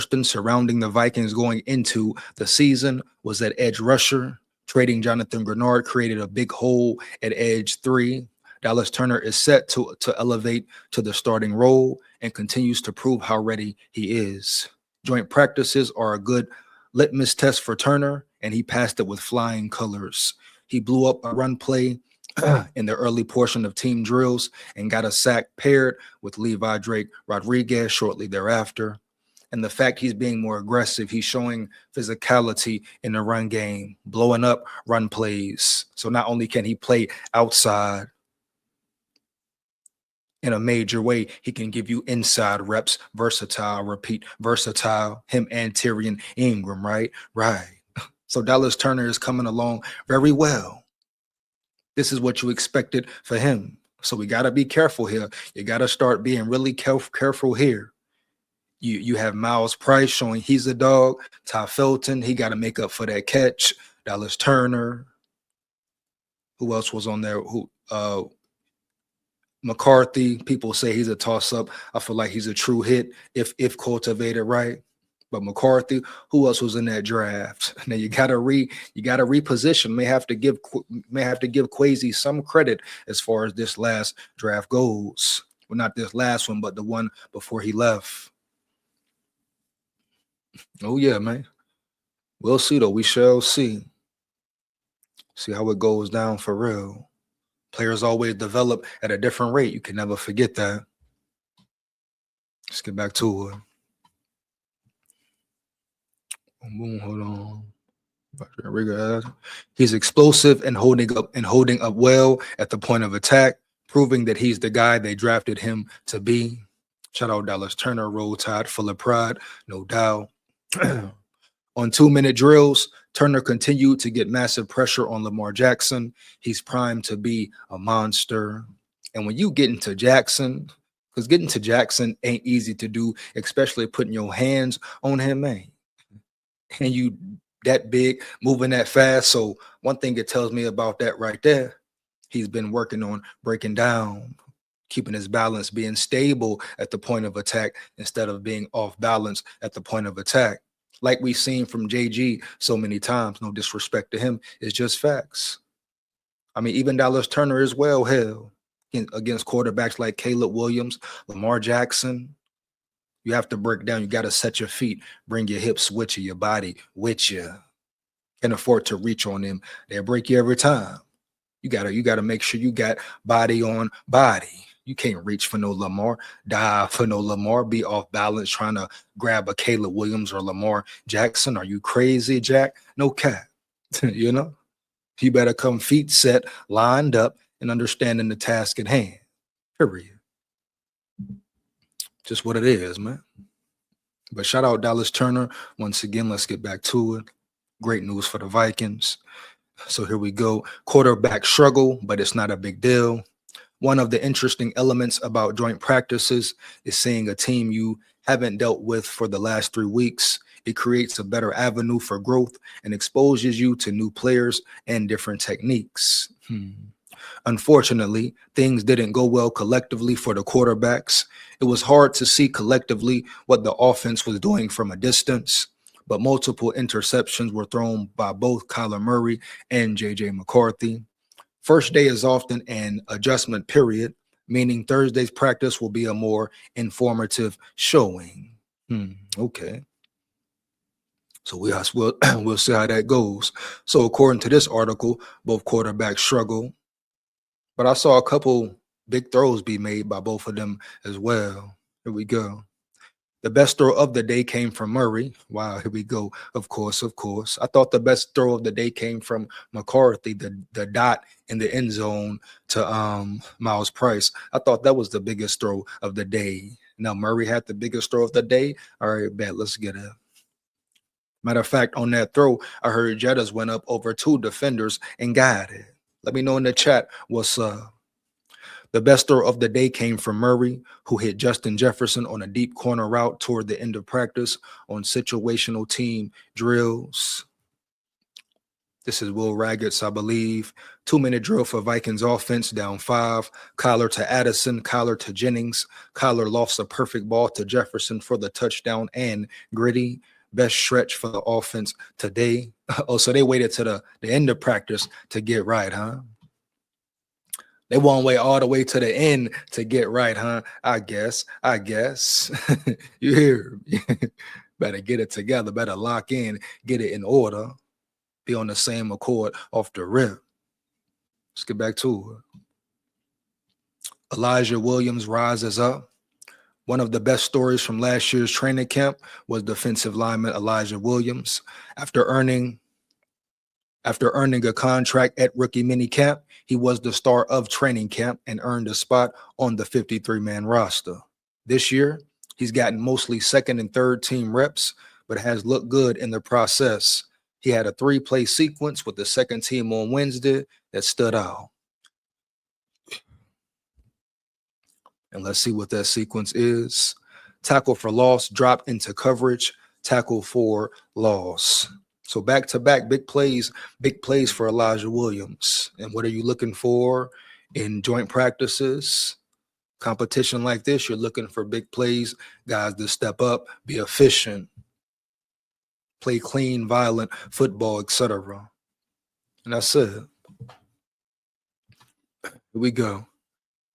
question surrounding the Vikings going into the season was that edge rusher. Trading Jonathan Grenard created a big hole at edge 3. Dallas Turner is set to elevate to the starting role and continues to prove how ready he is. Joint practices are a good litmus test for Turner, and he passed it with flying colors. He blew up a run play in the early portion of team drills and got a sack paired with Levi Drake Rodriguez shortly thereafter. And the fact he's being more aggressive, he's showing physicality in the run game, blowing up run plays. So not only can he play outside in a major way, he can give you inside reps, versatile, repeat, versatile, him and Tyrion Ingram, right? Right. So Dallas Turner is coming along very well. This is what you expected for him. So we got to be careful here. You got to start being really careful here. You have Miles Price showing he's a dog. Ty Felton, he got to make up for that catch. Dallas Turner. Who else was on there? McCarthy. People say he's a toss-up. I feel like he's a true hit if cultivated right. But McCarthy, who else was in that draft? Now you gotta reposition. May have to give Kwesi some credit as far as this last draft goes. Well, not this last one, but the one before he left. Oh, yeah, man. We'll see, though. We shall see. See how it goes down for real. Players always develop at a different rate. You can never forget that. Let's get back to it. Boom, hold on. He's explosive and holding up well at the point of attack, proving that he's the guy they drafted him to be. Shout out Dallas Turner, Roll Tide, full of pride, no doubt. On 2-minute drills, Turner continued to get massive pressure on Lamar Jackson. He's primed to be a monster. And when you get into Jackson, because getting to Jackson ain't easy to do, especially putting your hands on him, man. And you that big, moving that fast. So one thing it tells me about that right there, he's been working on breaking down, keeping his balance, being stable at the point of attack instead of being off balance at the point of attack. Like we've seen from JG so many times, no disrespect to him, it's just facts. I mean, even Dallas Turner as well, hell, against quarterbacks like Caleb Williams, Lamar Jackson. You have to break down. You got to set your feet, bring your hips with you, your body with you. Can't afford to reach on them. They'll break you every time. You gotta make sure you got body on body. You can't reach for no Lamar, dive for no Lamar, be off balance trying to grab a Caleb Williams or Lamar Jackson. Are you crazy, Jack? No cap. You know? You better come feet set, lined up, and understanding the task at hand. Period. Just what it is, man. But shout out Dallas Turner. Once again, let's get back to it. Great news for the Vikings. So here we go. Quarterback struggle, but it's not a big deal. One of the interesting elements about joint practices is seeing a team you haven't dealt with for the last 3 weeks. It creates a better avenue for growth and exposes you to new players and different techniques. Unfortunately, things didn't go well collectively for the quarterbacks. It was hard to see collectively what the offense was doing from a distance, but multiple interceptions were thrown by both Kyler Murray and JJ McCarthy. First day is often an adjustment period, meaning Thursday's practice will be a more informative showing. Okay. So we'll see how that goes. So according to this article, both quarterbacks struggle, but I saw a couple big throws be made by both of them as well. Here we go. The best throw of the day came from Murray. Wow, here we go. Of course. I thought the best throw of the day came from McCarthy, the dot in the end zone to Miles Price. I thought that was the biggest throw of the day. Now Murray had the biggest throw of the day. All right, bet. Let's get it. Matter of fact, on that throw, I heard Jettas went up over 2 defenders and got it. Let me know in the chat what's up. The best throw of the day came from Murray, who hit Justin Jefferson on a deep corner route toward the end of practice on situational team drills. This is Will Raggett's, I believe. 2-minute drill for Vikings offense, down 5. Kyler to Addison, Kyler to Jennings. Kyler lofts a perfect ball to Jefferson for the touchdown, and Gritty, best stretch for the offense today. Oh, so they waited to the end of practice to get right, huh? They won't wait all the way to the end to get right, huh? I guess. You hear me? Better get it together. Better lock in, get it in order. Be on the same accord off the rip. Let's get back to it. Elijah Williams rises up. One of the best stories from last year's training camp was defensive lineman Elijah Williams. After earning a contract at rookie minicamp, he was the star of training camp and earned a spot on the 53-man roster. This year, he's gotten mostly second and third team reps, but has looked good in the process. He had a 3-play sequence with the second team on Wednesday that stood out. And let's see what that sequence is. Tackle for loss, dropped into coverage, tackle for loss. So back-to-back big plays for Elijah Williams. And what are you looking for in joint practices? Competition like this, you're looking for big plays, guys to step up, be efficient, play clean, violent football, etc. And that's it. Here we go.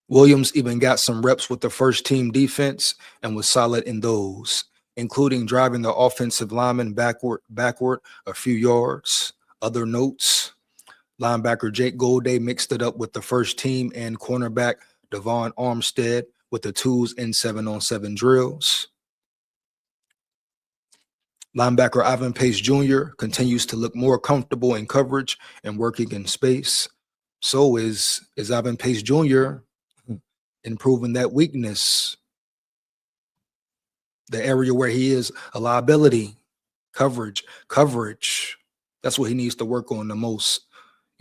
Williams even got some reps with the first team defense and was solid in those, including driving the offensive lineman backward a few yards. Other notes: linebacker Jake Golday mixed it up with the first team and cornerback Devon Armstead with the 2s in 7-on-7 drills. Linebacker Ivan Pace Jr. continues to look more comfortable in coverage and working in space. So is Ivan Pace Jr. improving that weakness, the area where he is a liability. Coverage. That's what he needs to work on the most.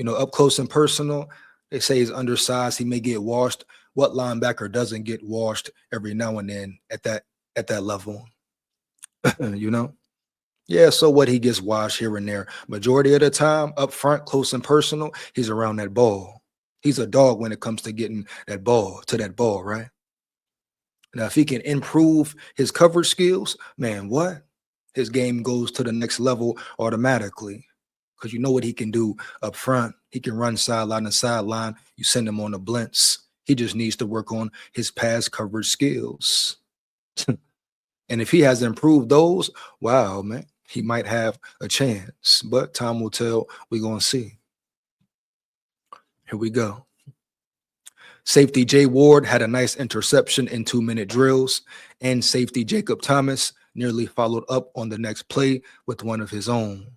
Up close and personal, they say he's undersized. He may get washed. What linebacker doesn't get washed every now and then at that level? Yeah, so what, he gets washed here and there. Majority of the time, up front, close and personal, he's around that ball. He's a dog when it comes to getting that ball, right? Now, if he can improve his coverage skills, man, what? His game goes to the next level automatically, because you know what he can do up front. He can run sideline to sideline. You send him on a blitz. He just needs to work on his pass coverage skills. And if he has improved those, wow, man, he might have a chance. But time will tell. We're going to see. Here we go. Safety Jay Ward had a nice interception in 2-minute drills, and safety Jacob Thomas nearly followed up on the next play with one of his own.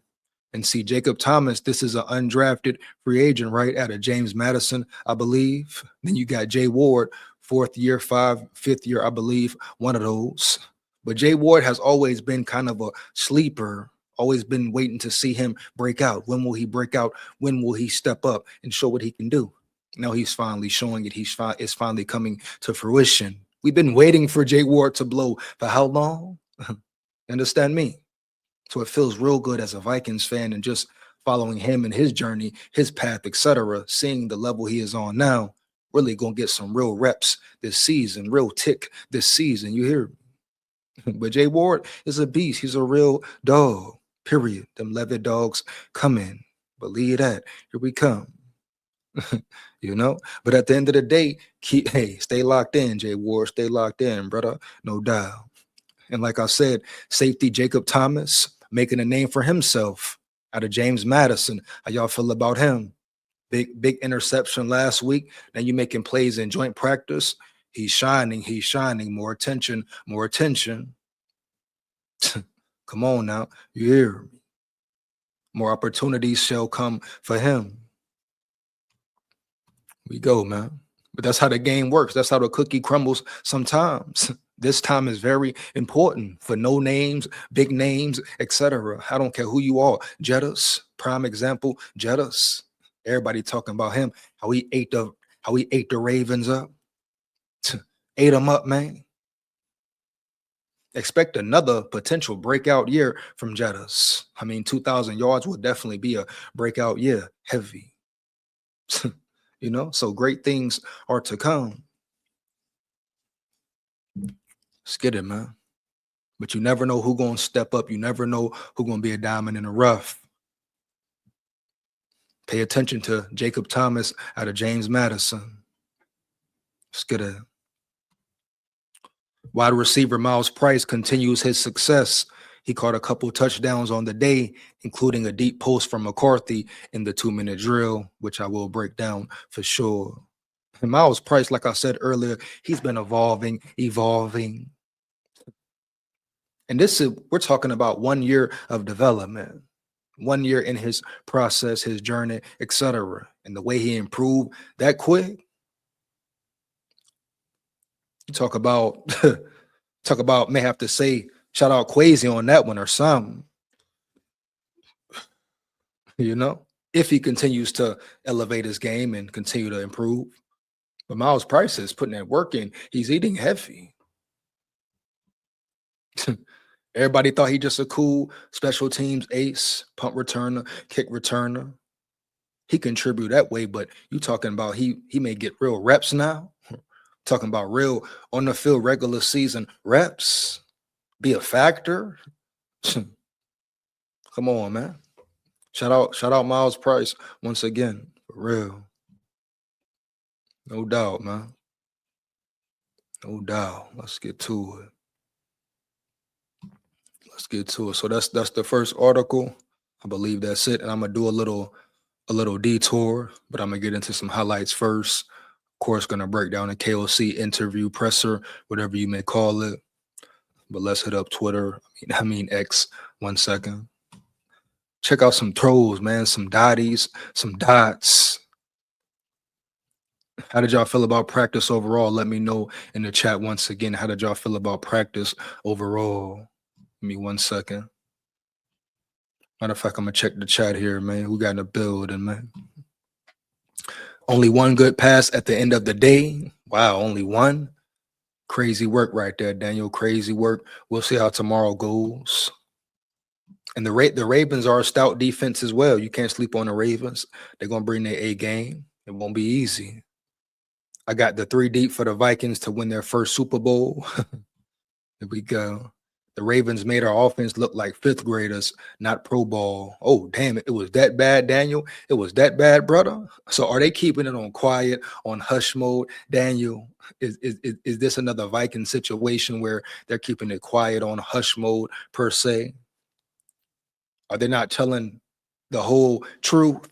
And see, Jacob Thomas, this is an undrafted free agent, right, out of James Madison, I believe. Then you got Jay Ward, 4th year, 5th year, I believe, one of those. But Jay Ward has always been kind of a sleeper, always been waiting to see him break out. When will he break out? When will he step up and show what he can do? Now he's finally showing it. It's finally coming to fruition. We've been waiting for Jay Ward to blow for how long? Understand me? So it feels real good as a Vikings fan and just following him and his journey, his path, etc., seeing the level he is on now, really going to get some real reps this season, real tick this season. You hear me? But Jay Ward is a beast. He's a real dog, period. Them leather dogs coming. Believe that. Here we come. But at the end of the day, stay locked in, Jay Ward. Stay locked in, brother. No doubt. And like I said, safety Jacob Thomas making a name for himself out of James Madison. How y'all feel about him? Big interception last week. Now you making plays in joint practice. He's shining. More attention. Come on now. You hear me? More opportunities shall come for him. We go, man. But that's how the game works. That's how the cookie crumbles sometimes. This time is very important for no names, big names, etc. I don't care who you are. Jettas, prime example, Jettas. Everybody talking about him, how he ate the Ravens up. Ate them up, man. Expect another potential breakout year from Jettas. I mean, 2,000 yards will definitely be a breakout year, heavy. So great things are to come. Let's get it, man. But you never know who going to step up. You never know who going to be a diamond in the rough. Pay attention to Jacob Thomas out of James Madison. Let's get it. Wide receiver Miles Price continues his success. He caught a couple touchdowns on the day, including a deep post from McCarthy in the 2-minute drill, which I will break down for sure. And Miles Price, like I said earlier, he's been evolving. And we're talking about 1 year of development, 1 year in his process, his journey, etc. And the way he improved that quick. You talk about may have to say shout out Quasi on that one or something. If he continues to elevate his game and continue to improve. But Miles Price is putting that work in. He's eating heavy. Everybody thought he just a cool special teams ace, punt returner, kick returner. He contribute that way, but you talking about he may get real reps now. Talking about real on the field regular season reps, be a factor. Come on, man. Shout out Miles Price once again, for real. No doubt, man. No doubt. Let's get to it. So that's the first article. I believe that's it. And I'm gonna do a little detour, but I'm gonna get into some highlights first. Of course, gonna break down the KOC interview presser, whatever you may call it. But let's hit up Twitter. I mean X. 1 second. Check out some trolls, man. Some dotties, some dots. How did y'all feel about practice overall? Let me know in the chat once again. How did y'all feel about practice overall? Give me 1 second. Matter of fact, I'm gonna check the chat here, man. Who got in the building, man? Only one good pass at the end of the day. Wow, only one. Crazy work right there, Daniel. Crazy work. We'll see how tomorrow goes. And the Ravens are a stout defense as well. You can't sleep on the Ravens. They're gonna bring their A game. It won't be easy. I got the 3 deep for the Vikings to win their first Super Bowl. Here we go. The Ravens made our offense look like 5th graders, not pro ball. Oh, damn it. It was that bad, Daniel. It was that bad, brother. So are they keeping it on quiet, on hush mode? Daniel, is this another Viking situation where they're keeping it quiet on hush mode per se? Are they not telling the whole truth?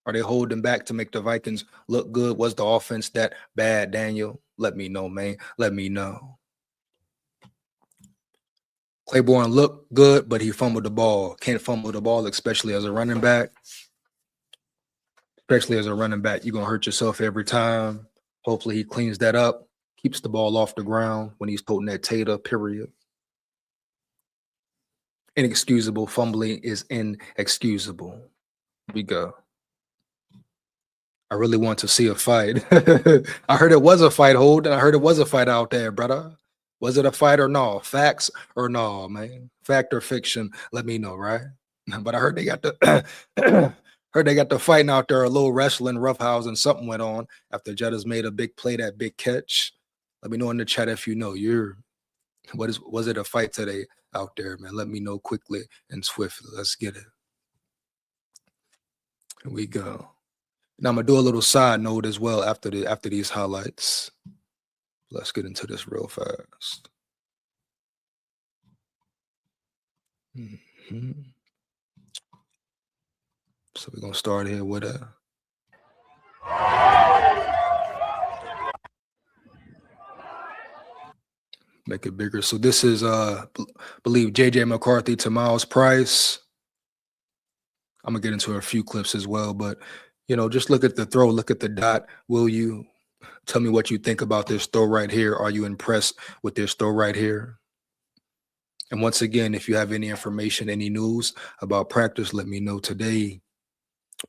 Are they holding back to make the Vikings look good? Was the offense that bad, Daniel? Let me know, man. Let me know. Claiborne looked good, but he fumbled the ball. Can't fumble the ball, especially as a running back. Especially as a running back, you're going to hurt yourself every time. Hopefully he cleans that up, keeps the ball off the ground when he's toting that tater, period. Inexcusable fumbling is inexcusable. Here we go. I really want to see a fight. I heard it was a fight, Holden. I heard it was a fight out there, brother. Was it a fight or no? Facts or no, man? Fact or fiction? Let me know, right? But I heard they got the fighting out there, a little wrestling, roughhousing. Something went on after Jettas made a big play, that big catch. Let me know in the chat if you know. Was it a fight today out there, man? Let me know quickly and swiftly. Let's get it. Here we go. Now I'm gonna do a little side note as well after these highlights. Let's get into this real fast. So we're gonna start here with make it bigger. So this is believe JJ McCarthy to Miles Price. I'm gonna get into a few clips as well, but just look at the throw, look at the dot. Will you tell me what you think about this throw right here? Are you impressed with this throw right here? And once again, if you have any information, any news about practice, let me know today.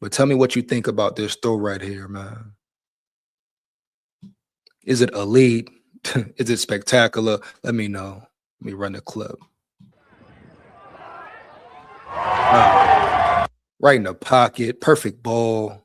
But tell me what you think about this throw right here, man. Is it elite? Is it spectacular? Let me know. Let me run the clip. Wow. Right in the pocket, perfect ball.